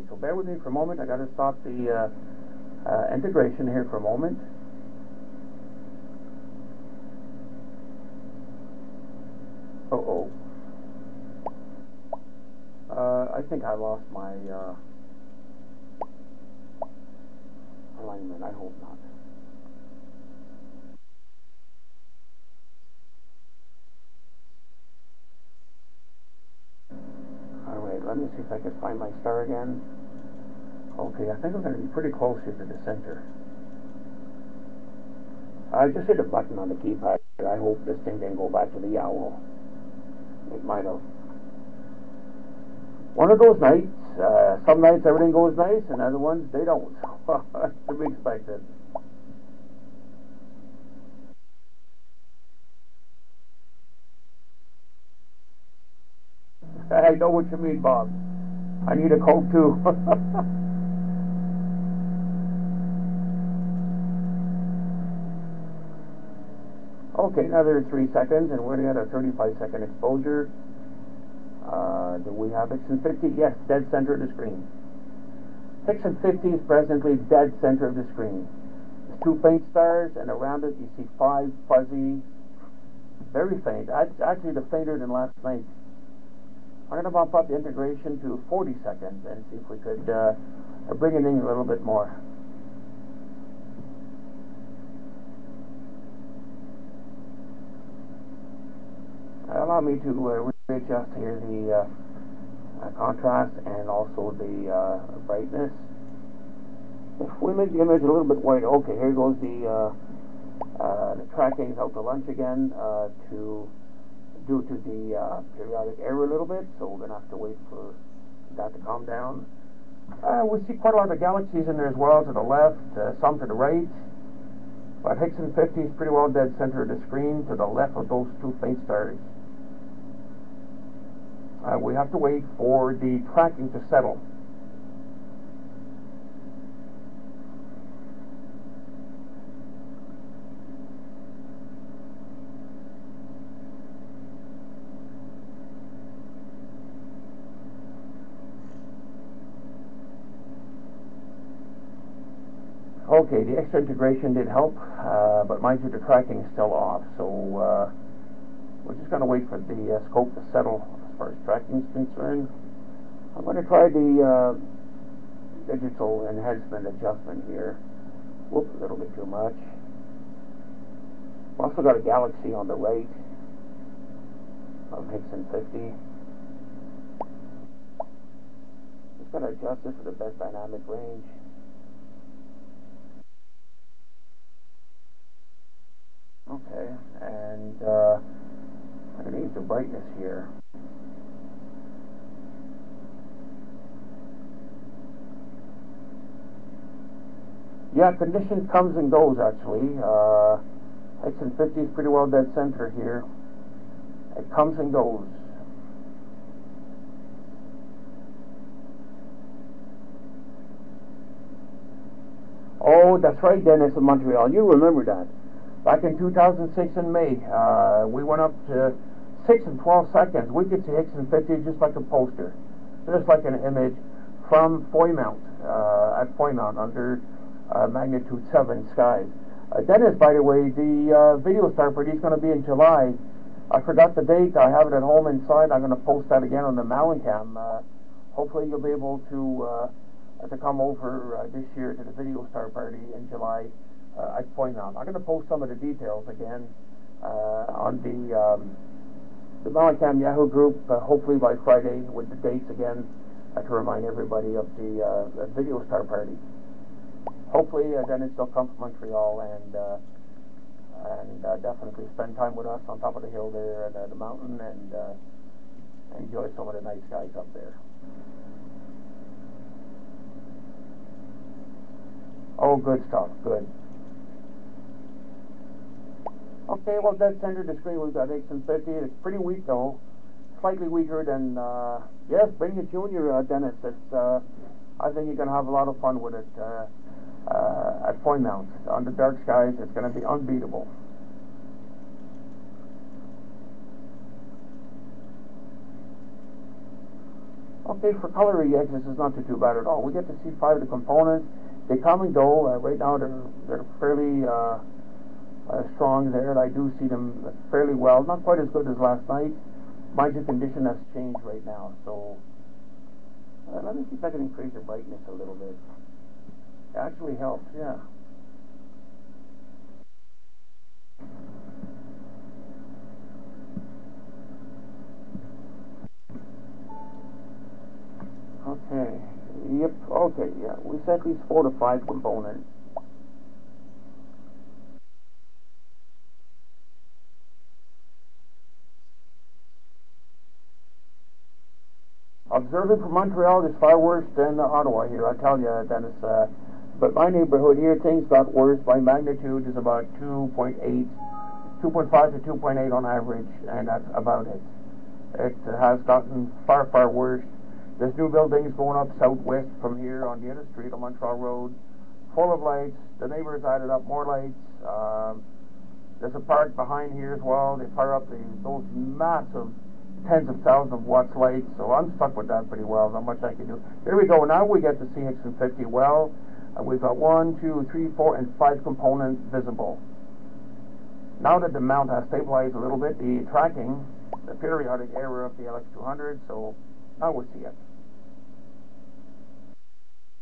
so bear with me for a moment. I got to stop the integration here for a moment. I think I lost my alignment. I hope not. Alright, let me see if I can find my star again. Okay, I think I'm going to be pretty close here to the center. I just hit a button on the keypad. I hope this thing didn't go back to the owl. It might have. One of those nights, some nights everything goes nice, and other ones they don't. To be expected. I know what you mean, Bob. I need a Coke too. Okay, another 3 seconds, and we're going to get a 35-second exposure. Do we have X50? Yes, dead center of the screen. X50 is presently dead center of the screen. There's 2 faint stars, and around it you see 5 fuzzy, very faint. Actually, the fainter than last night. I'm going to bump up the integration to 40 seconds and see if we could bring it in a little bit more. Allow me to readjust here the contrast and also the brightness. If we make the image a little bit white, okay, here goes the tracking out to lunch again due to the periodic error a little bit, so we're going to have to wait for that to calm down. We see quite a lot of galaxies in there as well, to the left, some to the right, but X50 is pretty well dead center of the screen to the left of those 2 faint stars. We have to wait for the tracking to settle. Okay, the extra integration did help, but mind you, the tracking is still off, so we're just going to wait for the scope to settle as far as tracking is concerned. I'm going to try the digital enhancement adjustment here. Whoops, a little bit too much. We've also got a galaxy on the right of X50. Just going to adjust this for the best dynamic range. Okay, and I'm going to use the brightness here. Yeah, condition comes and goes actually. X50 is pretty well dead center here. It comes and goes. Oh, that's right, Dennis in Montreal. You remember that. Back in 2006 in May, we went up to 6 and 12 seconds. We could see X50 just like a poster, just like an image from Foymount, at Foymount under magnitude 7 skies. Dennis, by the way, the video star party is going to be in July. I forgot the date. I have it at home inside. I'm going to post that again on the MallinCam. Hopefully you'll be able to come over this year to the video star party in July. I'd point out. I'm going to post some of the details again on the MallinCam Yahoo group, hopefully by Friday, with the dates again to remind everybody of the video star party. Hopefully, Dennis will come from Montreal and definitely spend time with us on top of the hill there at the mountain and enjoy some of the nice skies up there. Oh, good stuff. Good. Okay, well, dead center of the screen, we've got X50. It's pretty weak, though. Slightly weaker than, yes, bring it Junior, Dennis. It's, I think you're going to have a lot of fun with it at Foymount. Under dark skies, it's going to be unbeatable. Okay, for Color EX, this is not too bad at all. We get to see 5 of the components. They come and go. Right now, they're fairly strong there, and I do see them fairly well. Not quite as good as last night. Mind you, condition has changed right now. So let me see if I can increase the brightness a little bit. It actually helps, yeah. Okay. Yep. Okay. Yeah. We set these 4 to 5 components. Observing from Montreal is far worse than Ottawa here. I tell you, Dennis. But my neighborhood here, things got worse. My magnitude is about 2.8, 2.5 to 2.8 on average, and that's about it. It has gotten far, far worse. There's new buildings going up southwest from here on the other street on Montreal Road, full of lights. The neighbors added up more lights. There's a park behind here as well. They fire up those massive tens of thousands of watts lights, so I'm stuck with that pretty well. Not much I can do. Here we go. Now we get the CX50 well. We've got 1, 2, 3, 4, and 5 components visible. Now that the mount has stabilized a little bit, the tracking, the periodic error of the LX200, so now we see it.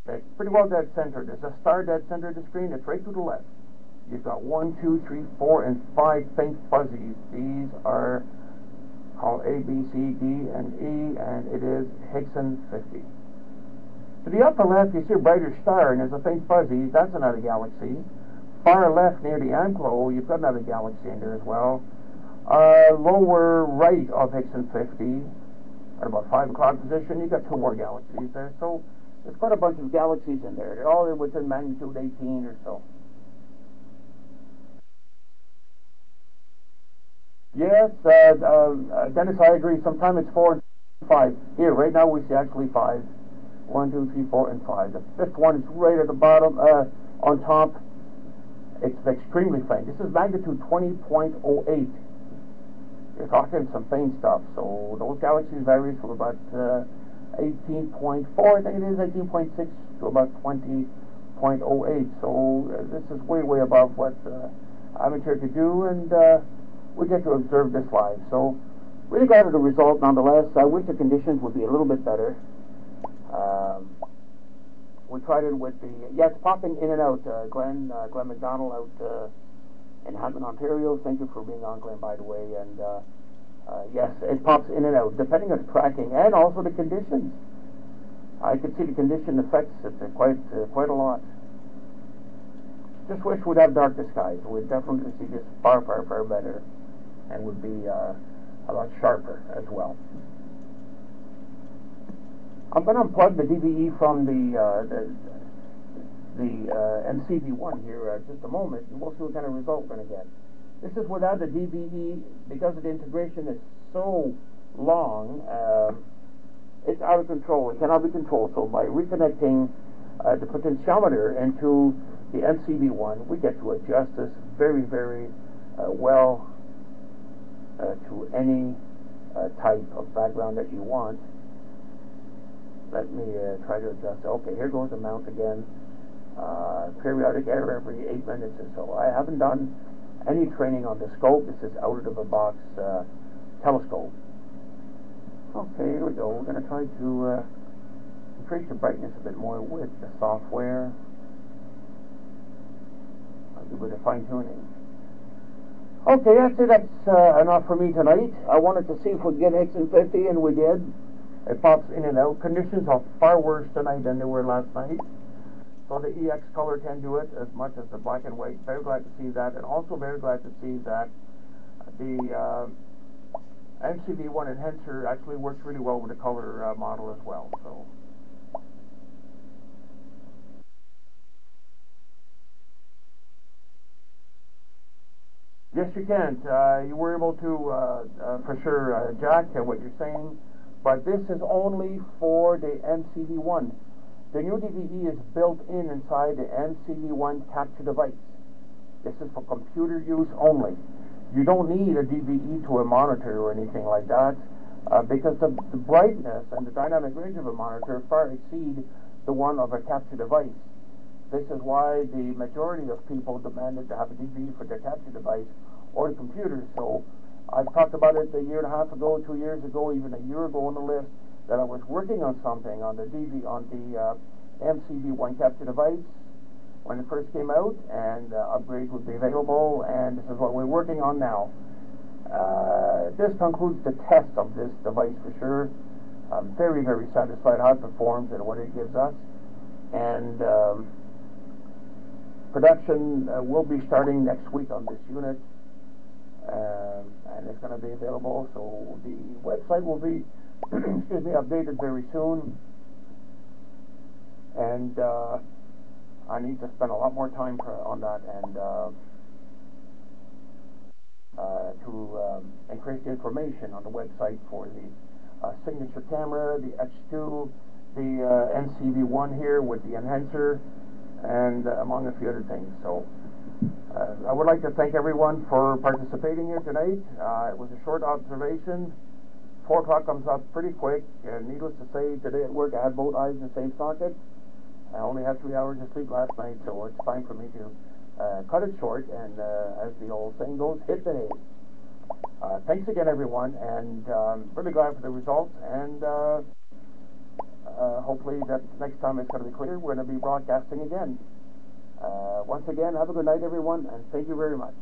It's pretty well dead center. There's a star dead center of the screen. It's right to the left. You've got 1, 2, 3, 4, and 5 faint fuzzies. These are called A, B, C, D, and E, and it is Hickson 50. To the upper left, you see a brighter star, and there's a faint fuzzy. That's another galaxy. Far left, near the anklo, you've got another galaxy in there as well. Lower right of Hickson 50, at about 5 o'clock position, you've got 2 more galaxies there. So there's quite a bunch of galaxies in there. They're all within magnitude 18 or so. Yes, Dennis, I agree. Sometimes it's 4 and 5. Here, right now we see actually 5. 1, 2, 3, 4, and 5. The 5th one is right at the bottom, on top. It's extremely faint. This is magnitude 20.08. You're talking some faint stuff. So those galaxies vary from about 18.4, I think it is, 18.6 to about 20.08. So this is way, way above what amateur could do, and we get to observe this live. So really glad of the result nonetheless. I wish the conditions would be a little bit better. We tried it with the, yeah, it's popping in and out. Glenn McDonald out in Hampton, Ontario. Thank you for being on, Glenn, by the way. And yes, it pops in and out, depending on tracking and also the conditions. I could see the condition affects it quite a lot. Just wish we'd have darker skies. We'd definitely see this far, far, far better, and would be a lot sharper as well. I'm going to unplug the DVE from the MCV-1 here just a moment, and we'll see what kind of result we're going to get. This is without the DVE, because the integration is so long, it's out of control. It cannot be controlled. So by reconnecting the potentiometer into the MCV-1, we get to adjust this very, very well to any type of background that you want. Let me try to adjust it. Okay, here goes the mount again. Periodic error every 8 minutes or so. I haven't done any training on the scope. This is out of the box telescope. Okay, here we go. We're going to try to increase the brightness a bit more with the software. I'll do a bit of fine tuning. Okay, that's it. That's enough for me tonight. I wanted to see if we'd get Hickson 50, and we did. It pops in and out. Conditions are far worse tonight than they were last night. So the EX color can do it as much as the black and white. Very glad to see that, and also very glad to see that the MCV-Enhancer actually works really well with the color model as well. So. Yes, you can. You were able to, for sure, jack what you're saying, but this is only for the MCV-1. The new DVE is built inside the MCV-1 capture device. This is for computer use only. You don't need a DVE to a monitor or anything like that. because the brightness and the dynamic range of a monitor far exceed the one of a capture device. This is why the majority of people demanded to have a DV for their capture device or the computer. So I've talked about it a year and a half ago, 2 years ago, even a year ago on the list, that I was working on something on the MCV-1 capture device when it first came out, and upgrades would be available, and this is what we're working on now. This concludes the test of this device for sure. I'm very, very satisfied how it performs and what it gives us. And production will be starting next week on this unit, and it's going to be available. So the website will be excuse me, updated very soon. And I need to spend a lot more time on that and to increase the information on the website for the signature camera, the X2, the MCV-1 here with the enhancer, and among a few other things. So I would like to thank everyone for participating here tonight. It was a short observation. 4 o'clock comes up pretty quick, and needless to say, today at work I had both eyes in the same socket. I only had 3 hours of sleep last night, so it's time for me to cut it short and, as the old saying goes, hit the hay. Thanks again, everyone, and really glad for the results, and hopefully that next time it's going to be clear. We're going to be broadcasting again. Once again, have a good night, everyone, and thank you very much.